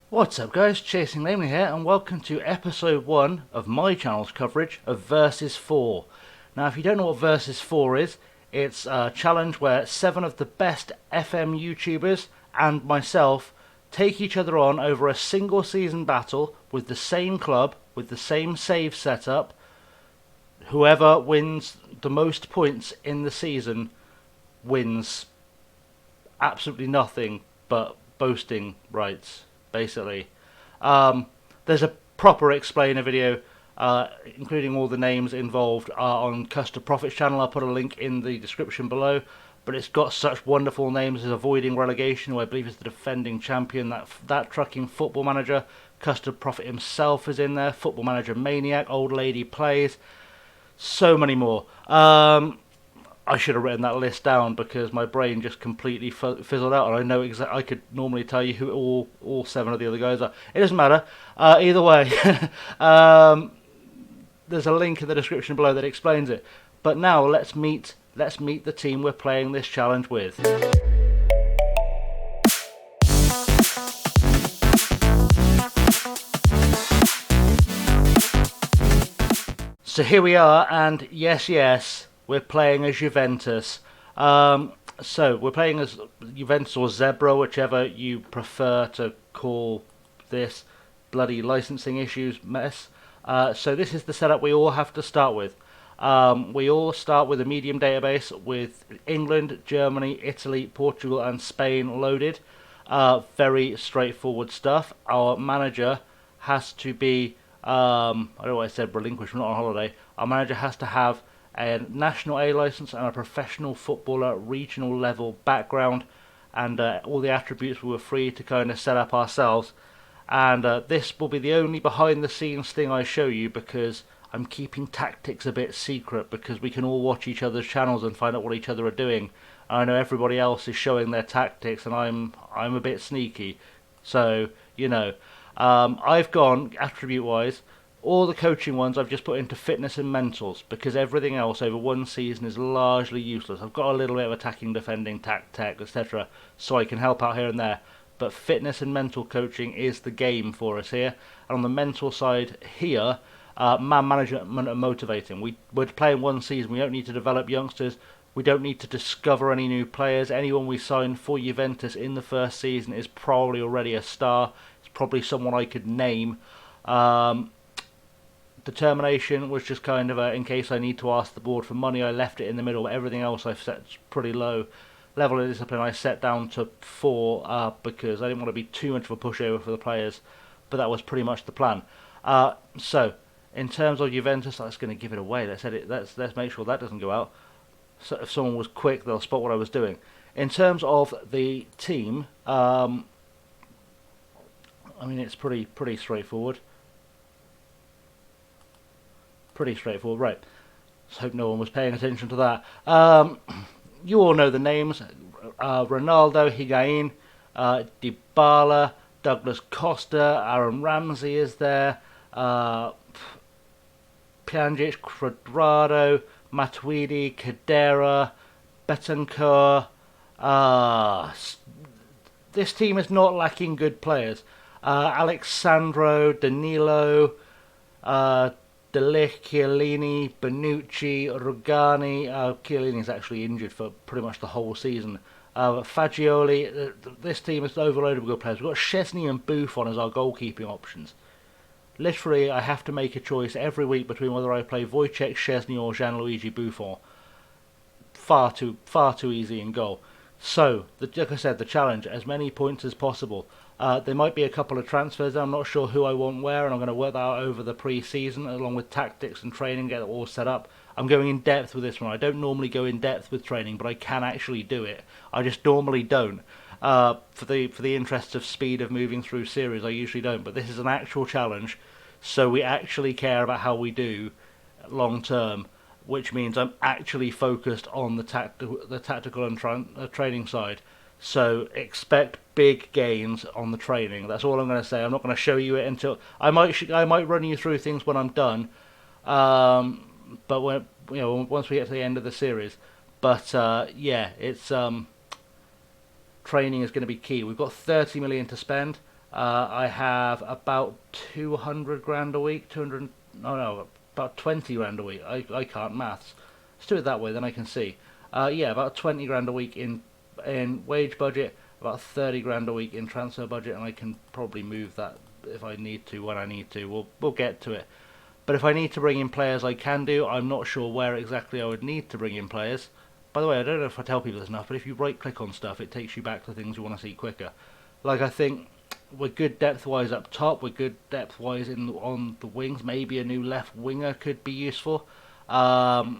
What's up guys, ChasingLamely here and welcome to episode 1 of my channel's coverage of Versus 4. Now if you don't know what Versus 4 is, it's a challenge where 7 of the best FM YouTubers and myself take each other on over a single season battle with the same club, with the same save setup. Whoever wins the most points in the season wins absolutely nothing but boasting rights, basically. There's a proper explainer video, including all the names involved, on Custard Profits channel. I'll put a link in the description below. But it's got such wonderful names as Avoiding Relegation, who I believe is the defending champion, that trucking Football Manager. Custard Profit himself is in there. Football Manager Maniac, Old Lady Plays. So many more. I should have written that list down because my brain just completely fizzled out, and I know I could normally tell you who all 7 of the other guys are. It doesn't matter. Either way, there's a link in the description below that explains it. But now let's meet the team we're playing this challenge with. So here we are, and yes, we're playing as Juventus. So we're playing as Juventus or Zebra, whichever you prefer to call this bloody licensing issues mess. So this is the setup we all have to start with. We all start with a medium database with England, Germany, Italy, Portugal and Spain loaded. Very straightforward stuff. Our manager has to be, I don't know why I said relinquished, we're not on holiday. Our manager has to have a national A license and a professional footballer regional level background, and all the attributes we were free to kind of set up ourselves. And this will be the only behind the scenes thing I show you, because I'm keeping tactics a bit secret, because we can all watch each other's channels and find out what each other are doing. I know everybody else is showing their tactics, and I'm a bit sneaky. So, you know, I've gone attribute wise. All the coaching ones I've just put into fitness and mentals, because everything else over one season is largely useless. I've got a little bit of attacking, defending, tech, etc., so I can help out here and there. But fitness and mental coaching is the game for us here. And on the mental side here, man management and motivating. We're playing one season. We don't need to develop youngsters. We don't need to discover any new players. Anyone we sign for Juventus in the first season is probably already a star. It's probably someone I could name. Determination was just kind of in case I need to ask the board for money. I left it in the middle. Everything else I've set pretty low. Level of discipline I set down to 4 because I didn't want to be too much of a pushover for the players. But that was pretty much the plan. So in terms of Juventus, that's going to give it away. Let's make sure that doesn't go out. So if someone was quick, they'll spot what I was doing. In terms of the team, I mean, it's pretty straightforward. Pretty straightforward, right? Let's hope no one was paying attention to that. You all know the names: Ronaldo, Higuain, Dybala, Douglas Costa, Aaron Ramsey is there, Pjanic, Cuadrado, Matuidi, Khedira, Betancourt. This team is not lacking good players. Alexandro, Danilo, De Ligt, Chiellini, Bonucci, Rugani. Chiellini's actually injured for pretty much the whole season. Fagioli. This team is overloaded with good players. We've got Szczesny and Buffon as our goalkeeping options. Literally, I have to make a choice every week between whether I play Wojciech Szczesny or Gianluigi Buffon. Far too easy in goal. So, like I said, the challenge: as many points as possible. There might be a couple of transfers. I'm not sure who I want where, and I'm going to work that out over the pre-season, along with tactics and training, get it all set up. I'm going in depth with this one. I don't normally go in depth with training, but I can actually do it. I just normally don't. For the interest of speed of moving through series, I usually don't. But this is an actual challenge, so we actually care about how we do long term, which means I'm actually focused on the tactical and training side. So expect big gains on the training. That's all I'm going to say. I'm not going to show you it until I might run you through things when I'm done. But when once we get to the end of the series. But yeah, it's training is going to be key. We've got 30 million to spend. I have about 200 grand a week, 200, no, about 20 grand a week. I can't maths. Let's do it that way, then I can see. Yeah, about 20 grand a week in wage budget, about 30 grand a week in transfer budget, and I can probably move that if I need to, when I need to. We'll get to it. But if I need to bring in players, I can do. I'm not sure where exactly I would need to bring in players. By the way, I don't know if I tell people this enough, but if you right click on stuff, it takes you back to things you want to see quicker. Like, I think we're good depth-wise up top. We're good depth-wise on the wings. Maybe a new left winger could be useful. We're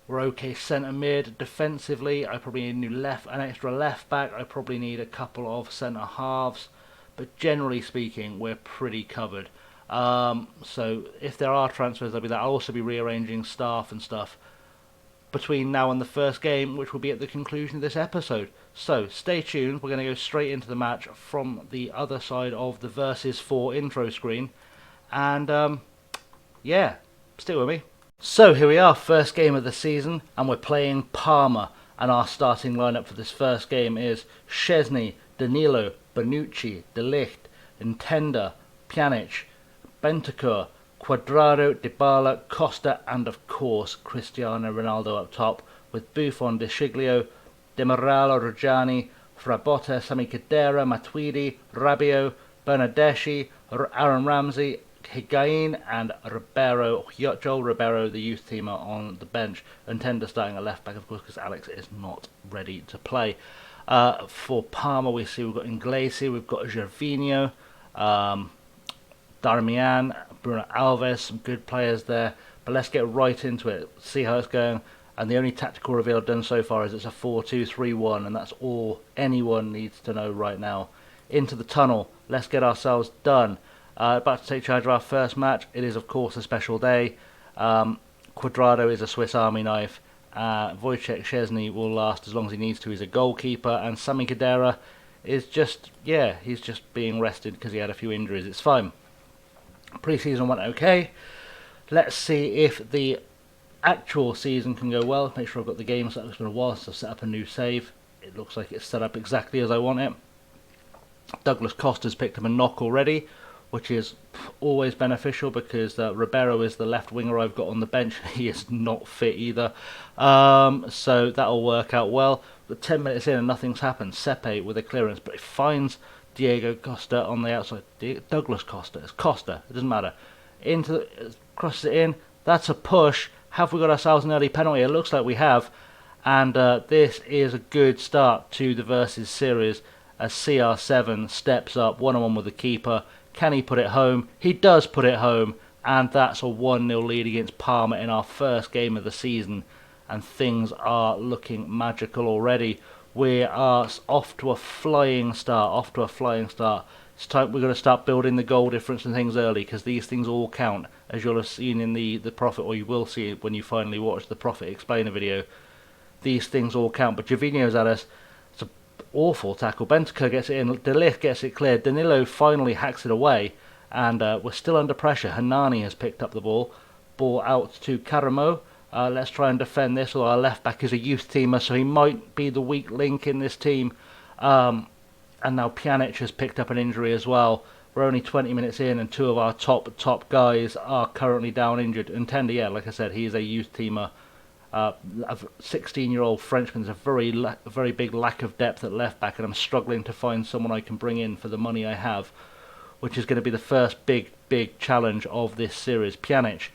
okay centre mid. Defensively, I probably need an extra left back. I probably need a couple of centre halves. But generally speaking, we're pretty covered. So if there are transfers, there'll be that. I'll also be rearranging staff and stuff between now and the first game, which will be at the conclusion of this episode. So stay tuned. We're going to go straight into the match from the other side of the Versus 4 intro screen. And yeah, stay with me. So here we are, first game of the season, and we're playing Parma. And our starting lineup for this first game is Szczesny, Danilo, Bonucci, De Ligt, Intenda, Pjanic, Bentancur, Cuadrado, Dybala, Costa, and of course Cristiano Ronaldo up top, with Buffon, De Sciglio, Demiral, Ruggiani, Frabotta, Sami Khedira, Matuidi, Rabiot, Bernardeschi, Aaron Ramsey, Higuain, and Joel Ribeiro, the youth teamer, on the bench. Intenda starting at left back, of course, because Alex is not ready to play. For Parma, we see we've got Inglese, we've got Gervinho, Darmian, Bruno Alves, some good players there. But let's get right into it, see how it's going. And the only tactical reveal I've done so far is it's a 4-2-3-1, and that's all anyone needs to know right now. Into the tunnel, let's get ourselves done. About to take charge of our first match. It is, of course, a special day. Cuadrado is a Swiss Army knife. Wojciech Szczesny will last as long as he needs to. He's a goalkeeper. And Sami Khedira is just, yeah, he's just being rested because he had a few injuries. It's fine. Pre-season went okay. Let's see if the actual season can go well. Make sure I've got the game set up. It's been a while since I've set up a new save. It looks like it's set up exactly as I want it. Douglas Costa's picked up a knock already, which is always beneficial because Ribeiro is the left winger I've got on the bench. He is not fit either. So that'll work out well. But 10 minutes in and nothing's happened. Sepe with a clearance, but it finds Diego Costa on the outside. Douglas Costa. It's Costa. It doesn't matter. Crosses it in. That's a push. Have we got ourselves an early penalty? It looks like we have. And this is a good start to the Versus series as CR7 steps up one-on-one with the keeper. Can he put it home? He does put it home. And that's a 1-0 lead against Parma in our first game of the season. And things are looking magical already. We are off to a flying start. It's time we're going to start building the goal difference and things early, because these things all count, as you'll have seen in the Prophet, or you will see it when you finally watch the Prophet Explainer video. These things all count. But Gervinho's at us. It's an awful tackle. Bentancur gets it in. De Ligt gets it cleared. Danilo finally hacks it away, and we're still under pressure. Hernani has picked up the ball. Ball out to Caramo. Let's try and defend this. Well, our left back is a youth teamer, so he might be the weak link in this team. And now Pjanic has picked up an injury as well. We're only 20 minutes in, and two of our top guys are currently down injured. Intenda, yeah, like I said, he is a youth teamer. A 16-year-old Frenchman. There's a very big lack of depth at left back, and I'm struggling to find someone I can bring in for the money I have, which is going to be the first big challenge of this series. Pjanic,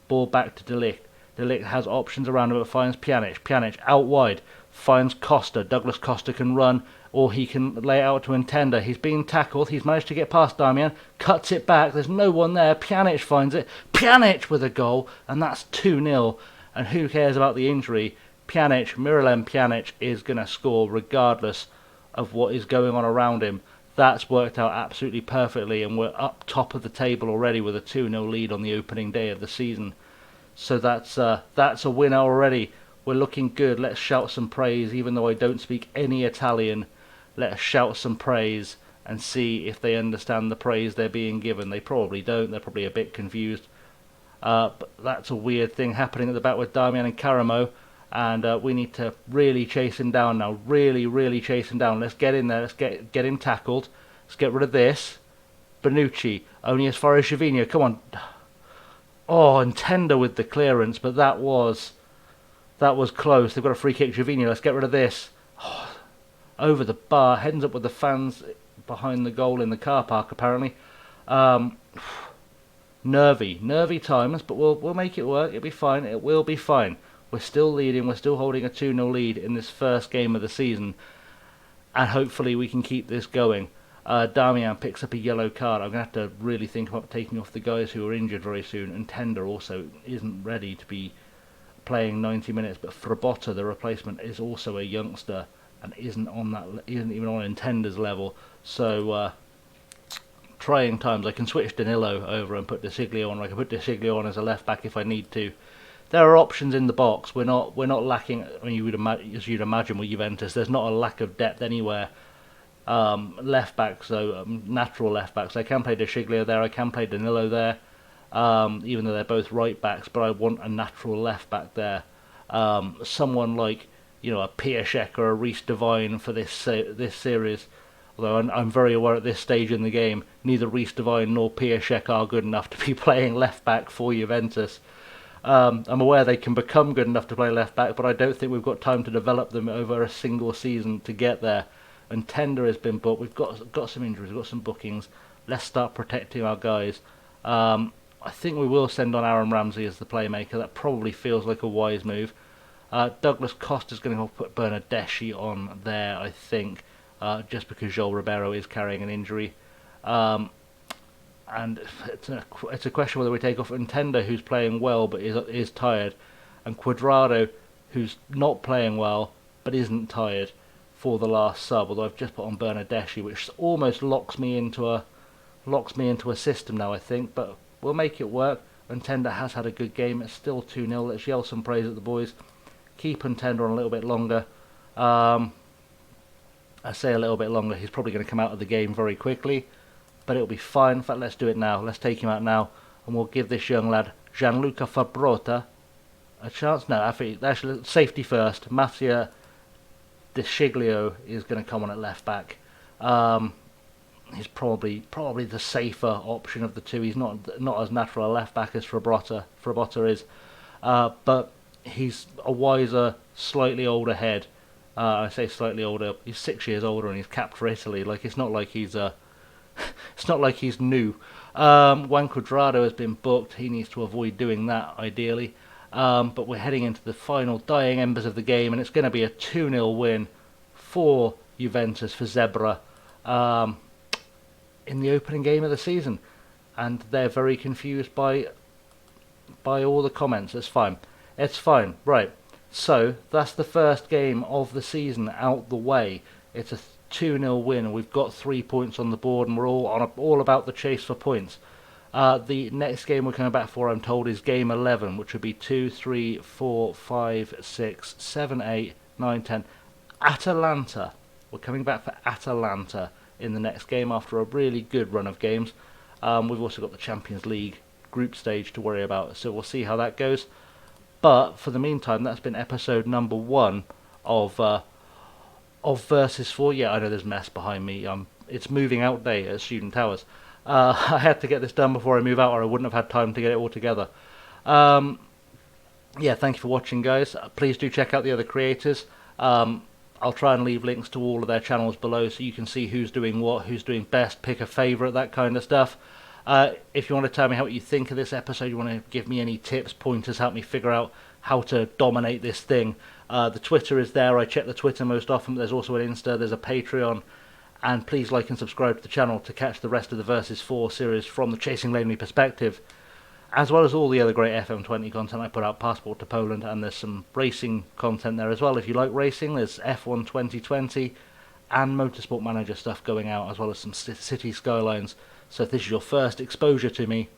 ball back to De Ligt. De Ligt has options around him, but finds Pjanic. Pjanic out wide, finds Costa. Douglas Costa can run, or he can lay it out to Intenda. He's being tackled. He's managed to get past Darmian. Cuts it back. There's no one there. Pjanic finds it. Pjanic with a goal, and that's 2-0. And who cares about the injury? Miralem Pjanic is going to score regardless of what is going on around him. That's worked out absolutely perfectly, and we're up top of the table already with a 2-0 lead on the opening day of the season. So that's a winner already. We're looking good. Let's shout some praise, even though I don't speak any Italian. Let us shout some praise and see if they understand the praise they're being given. They probably don't. They're probably a bit confused. But that's a weird thing happening at the back with Darmian and Caramo. And we need to really chase him down now. Really chase him down. Let's get in there. Let's get him tackled. Let's get rid of this. Bonucci, only as far as Gervinho. Come on. Oh, and Tender with the clearance, but that was close. They've got a free kick. Gervinho, let's get rid of this. Oh, over the bar, heads up with the fans behind the goal in the car park, apparently. Nervy times, but we'll make it work. It'll be fine. It will be fine. We're still leading. We're still holding a 2-0 lead in this first game of the season, and hopefully we can keep this going. Damian picks up a yellow card. I'm going to have to really think about taking off the guys who are injured very soon, and Tender also isn't ready to be playing 90 minutes, but Frabotta, the replacement, is also a youngster and isn't even on Tender's level, so trying times. I can switch Danilo over and put De Siglio on, or I can put De Siglio on as a left back if I need to. There are options in the box. We're not lacking. I mean, as you'd imagine with Juventus, there's not a lack of depth anywhere. Left back, so natural left backs. I can play De Siglio there. I can play Danilo there. Even though they're both right backs, but I want a natural left back there. Someone like, a Piaszczek or a Reece Devine for this series. Although I'm very aware at this stage in the game, neither Reece Devine nor Piaszczek are good enough to be playing left back for Juventus. I'm aware they can become good enough to play left back, but I don't think we've got time to develop them over a single season to get there. And Tender has been booked. We've got some injuries, we've got some bookings. Let's start protecting our guys. I think we will send on Aaron Ramsey as the playmaker. That probably feels like a wise move. Douglas Costa's going to put Bernardeschi on there, I think, just because Joel Ribeiro is carrying an injury. And it's a question whether we take off Ntenda, who's playing well but is tired, and Cuadrado, who's not playing well but isn't tired, for the last sub. Although I've just put on Bernardeschi, which almost locks me into a system now, I think, but we'll make it work. Ntenda has had a good game. It's still 2-0. Let's yell some praise at the boys. Keep Ntenda on a little bit longer. I say a little bit longer. He's probably going to come out of the game very quickly, but it'll be fine. In fact, let's do it now. Let's take him out now, and we'll give this young lad, Gianluca Frabotta, a chance. No, actually, safety first. Mattia De Siglio is going to come on at left back. He's probably the safer option of the two. He's not as natural a left back as Frabotta is, but he's a wiser, slightly older head. I say slightly older. He's 6 years older and he's capped for Italy. Like it's not like he's it's not like he's new. Juan Cuadrado has been booked. He needs to avoid doing that ideally. But we're heading into the final dying embers of the game, and it's going to be a 2-0 win for Juventus, for Zebra, in the opening game of the season. And they're very confused by all the comments. It's fine. It's fine. Right. So that's the first game of the season out the way. It's a 2-0 win. We've got 3 points on the board, and we're all about the chase for points. The next game we're coming back for, I'm told, is game 11, which would be 2, 3, 4, 5, 6, 7, 8, 9, 10. Atalanta. We're coming back for Atalanta in the next game after a really good run of games. We've also got the Champions League group stage to worry about, so we'll see how that goes. But for the meantime, that's been episode number 1 of Versus 4. Yeah, I know there's mess behind me. It's moving out day at Student Towers. I had to get this done before I move out, or I wouldn't have had time to get it all together. Yeah, thank you for watching, guys. Please do check out the other creators. I'll try and leave links to all of their channels below so you can see who's doing what, who's doing best, pick a favourite, that kind of stuff. If you want to tell me what you think of this episode, you want to give me any tips, pointers, help me figure out how to dominate this thing. The Twitter is there. I check the Twitter most often. There's also an Insta. There's a Patreon. And please like and subscribe to the channel to catch the rest of the Versus 4 series from the ChasingLamely perspective, as well as all the other great FM20 content I put out, Passport to Poland, and there's some racing content there as well. If you like racing, there's F1 2020 and Motorsport Manager stuff going out, as well as some City Skylines. So if this is your first exposure to me,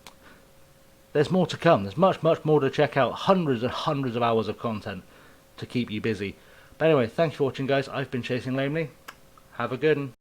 there's more to come. There's much, much more to check out. Hundreds and hundreds of hours of content to keep you busy. But anyway, thanks for watching, guys. I've been ChasingLamely. Have a good one.